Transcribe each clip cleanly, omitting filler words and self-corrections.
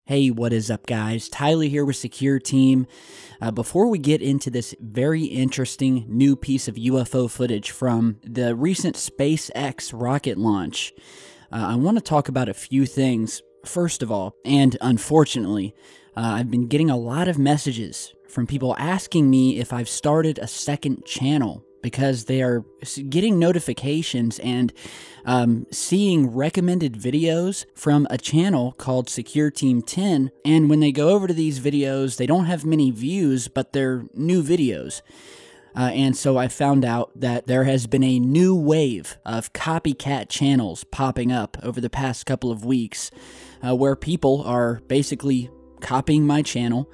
Hey, what is up, guys? Tyler here with Secure Team. Before we get into this very interesting new piece of UFO footage from the recent SpaceX rocket launch, I want to talk about a few things. First of all, and unfortunately, I've been getting a lot of messages from people asking me if I've started a second channel, because they are getting notifications and seeing recommended videos from a channel called SecureTeam.FR, and when they go over to these videos, they don't have many views, but they're new videos. And so I found out that there has been a new wave of copycat channels popping up over the past couple of weeks, where people are basically copying my channel,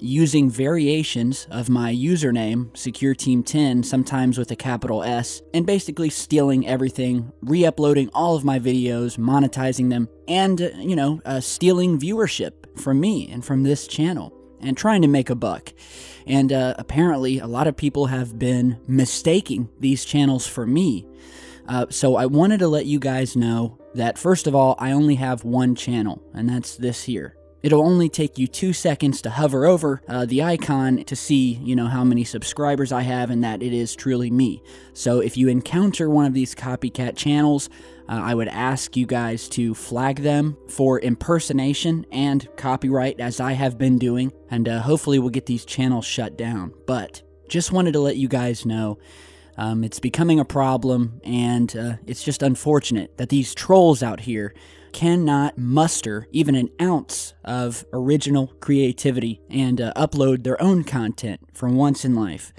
using variations of my username, SecureTeam10, sometimes with a capital S, and basically stealing everything, re-uploading all of my videos, monetizing them, and, stealing viewership from me and from this channel, and trying to make a buck. And apparently, a lot of people have been mistaking these channels for me. So I wanted to let you guys know that, first of all, I only have one channel, and that's this here. It'll only take you 2 seconds to hover over the icon to see, how many subscribers I have and that it is truly me. So if you encounter one of these copycat channels, I would ask you guys to flag them for impersonation and copyright, as I have been doing, and hopefully we'll get these channels shut down. But just wanted to let you guys know it's becoming a problem, and it's just unfortunate that these trolls out here cannot muster even an ounce of original creativity and upload their own content for once in life.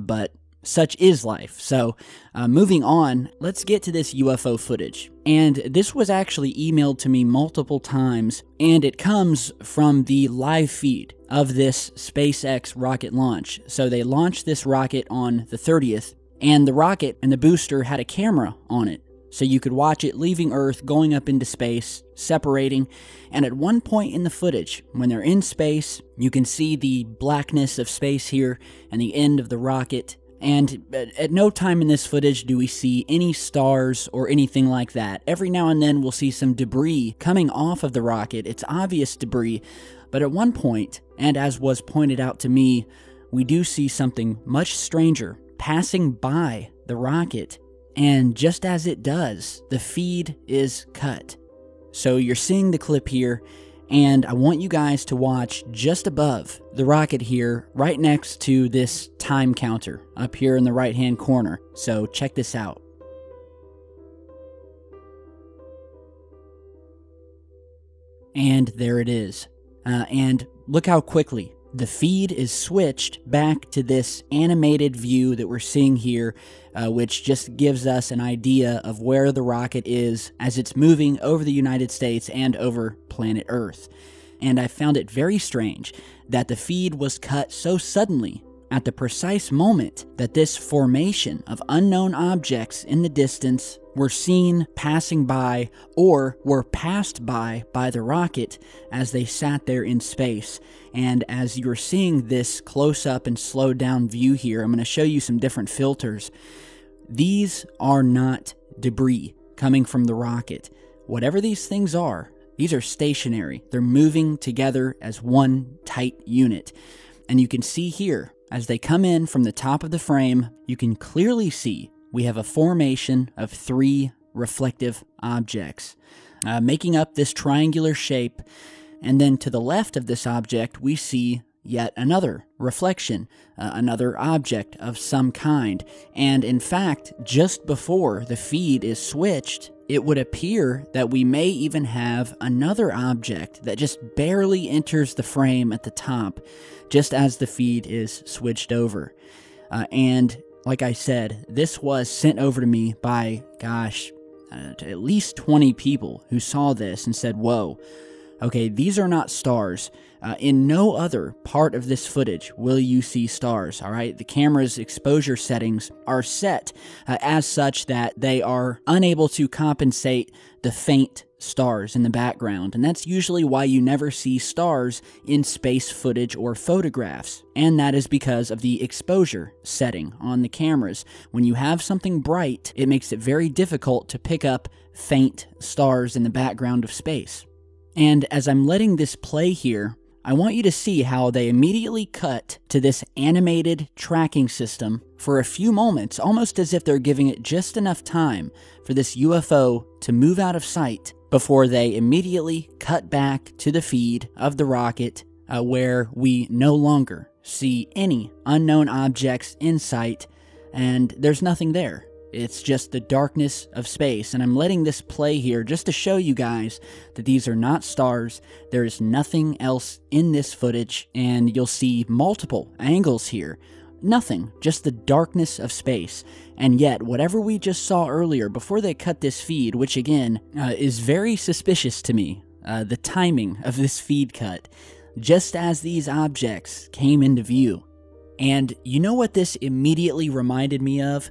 But such is life. So moving on, let's get to this UFO footage. And this was actually emailed to me multiple times, and it comes from the live feed of this SpaceX rocket launch. So they launched this rocket on the 30th, and the rocket and the booster had a camera on it. So you could watch it leaving Earth, going up into space, separating, and at one point in the footage, when they're in space, you can see the blackness of space here and the end of the rocket, and at no time in this footage do we see any stars or anything like that. Every now and then we'll see some debris coming off of the rocket. It's obvious debris, but at one point, and as was pointed out to me, we do see something much stranger passing by the rocket. And just as it does, the feed is cut. So you're seeing the clip here, and I want you guys to watch just above the rocket here, right next to this time counter up here in the right-hand corner. So check this out. And there it is. And look how quickly the feed is switched back to this animated view that we're seeing here, which just gives us an idea of where the rocket is as it's moving over the United States and over planet Earth. And I found it very strange that the feed was cut so suddenly at the precise moment that this formation of unknown objects in the distance were seen passing by or were passed by the rocket as they sat there in space. And as you're seeing this close-up and slowed-down view here, I'm going to show you some different filters. These are not debris coming from the rocket. Whatever these things are, these are stationary. They're moving together as one tight unit. And you can see here, as they come in from the top of the frame, you can clearly see we have a formation of 3 reflective objects, making up this triangular shape. And then to the left of this object, we see yet another reflection, another object of some kind. And in fact, just before the feed is switched, it would appear that we may even have another object that just barely enters the frame at the top, just as the feed is switched over. And like I said, this was sent over to me by, gosh, to at least 20 people who saw this and said, whoa, okay, these are not stars. In no other part of this footage will you see stars, all right? The camera's exposure settings are set as such that they are unable to compensate the faint stars in the background, and that's usually why you never see stars in space footage or photographs, and that is because of the exposure setting on the cameras. When you have something bright, it makes it very difficult to pick up faint stars in the background of space. And as I'm letting this play here, I want you to see how they immediately cut to this animated tracking system for a few moments, almost as if they're giving it just enough time for this UFO to move out of sight before they immediately cut back to the feed of the rocket where we no longer see any unknown objects in sight, and there's nothing there. It's just the darkness of space, and I'm letting this play here just to show you guys that these are not stars. There is nothing else in this footage, and you'll see multiple angles here. Nothing, just the darkness of space. And yet, whatever we just saw earlier before they cut this feed, which again is very suspicious to me, the timing of this feed cut, just as these objects came into view. And you know what this immediately reminded me of?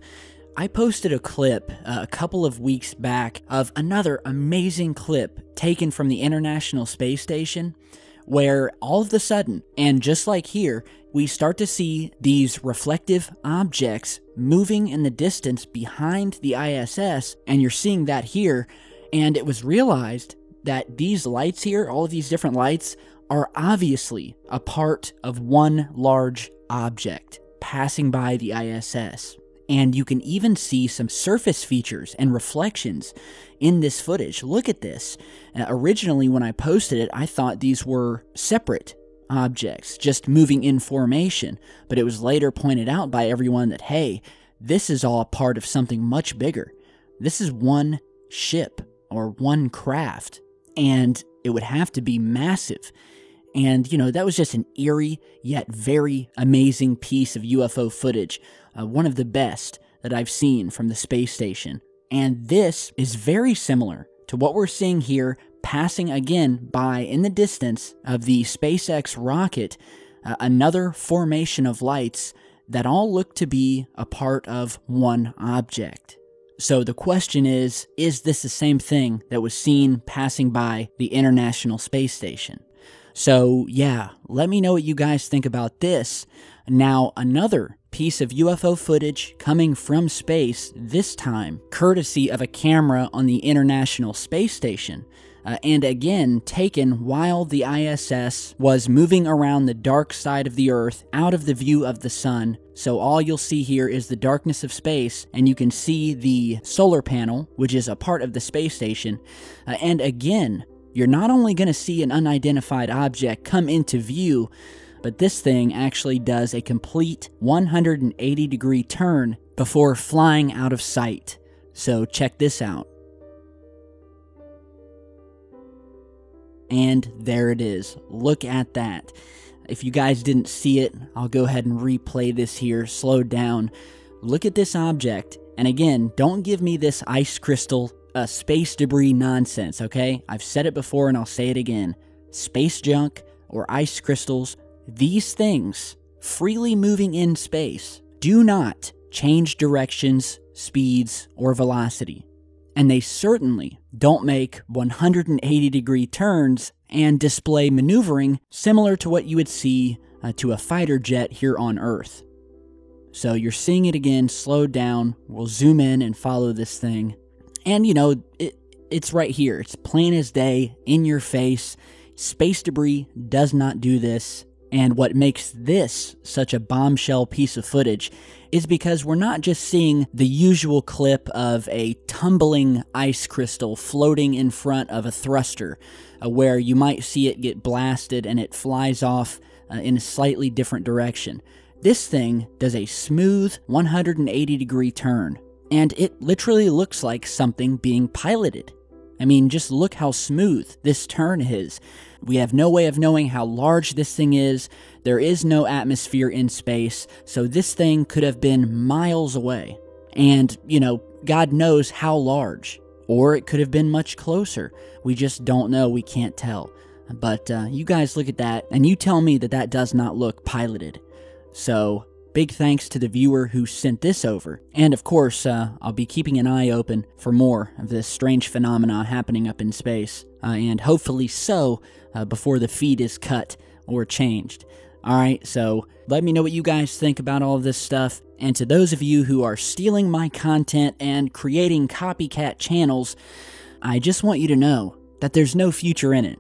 I posted a clip a couple of weeks back of another amazing clip taken from the International Space Station, where all of a sudden, and just like here, we start to see these reflective objects moving in the distance behind the ISS, and you're seeing that here, and it was realized that these lights here, all of these different lights, are obviously a part of one large object passing by the ISS. And you can even see some surface features and reflections in this footage. Look at this. Originally, when I posted it, I thought these were separate objects, just moving in formation. But it was later pointed out by everyone that, hey, this is all part of something much bigger. This is one ship or one craft, and it would have to be massive. And, you know, that was just an eerie yet very amazing piece of UFO footage. One of the best that I've seen from the space station. And this is very similar to what we're seeing here passing again by in the distance of the SpaceX rocket, another formation of lights that all look to be a part of one object. So the question is this the same thing that was seen passing by the International Space Station? So yeah, let me know what you guys think about this. Now, another piece of UFO footage coming from space, this time courtesy of a camera on the International Space Station, and again taken while the ISS was moving around the dark side of the Earth out of the view of the sun. So all you'll see here is the darkness of space, and you can see the solar panel, which is a part of the space station, and again, you're not only going to see an unidentified object come into view, but this thing actually does a complete 180-degree turn before flying out of sight. So check this out. And there it is. Look at that. If you guys didn't see it, I'll go ahead and replay this here, slowed down. Look at this object, and again, don't give me this ice crystal space debris nonsense, okay? I've said it before and I'll say it again. Space junk or ice crystals, these things, freely moving in space, do not change directions, speeds, or velocity. And they certainly don't make 180-degree turns and display maneuvering similar to what you would see to a fighter jet here on Earth. So you're seeing it again, slowed down. We'll zoom in and follow this thing. And, you know, it's right here. It's plain as day, in your face. Space debris does not do this. And what makes this such a bombshell piece of footage is because we're not just seeing the usual clip of a tumbling ice crystal floating in front of a thruster, where you might see it get blasted and it flies off in a slightly different direction. This thing does a smooth 180-degree turn. And it literally looks like something being piloted. I mean, just look how smooth this turn is. We have no way of knowing how large this thing is. There is no atmosphere in space, so this thing could have been miles away. And, you know, God knows how large. or it could have been much closer. We just don't know. We can't tell. But you guys look at that, and you tell me that that does not look piloted. So big thanks to the viewer who sent this over. And of course, I'll be keeping an eye open for more of this strange phenomena happening up in space. And hopefully so, before the feed is cut or changed. Alright, so let me know what you guys think about all of this stuff. And to those of you who are stealing my content and creating copycat channels, I just want you to know that there's no future in it.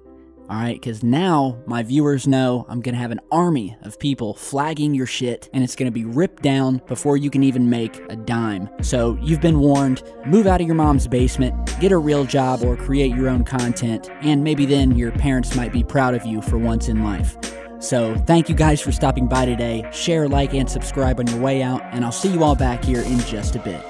Alright, because now my viewers know I'm going to have an army of people flagging your shit, and it's going to be ripped down before you can even make a dime. So you've been warned. Move out of your mom's basement, get a real job, or create your own content, and maybe then your parents might be proud of you for once in life. So thank you guys for stopping by today. Share, like, and subscribe on your way out, and I'll see you all back here in just a bit.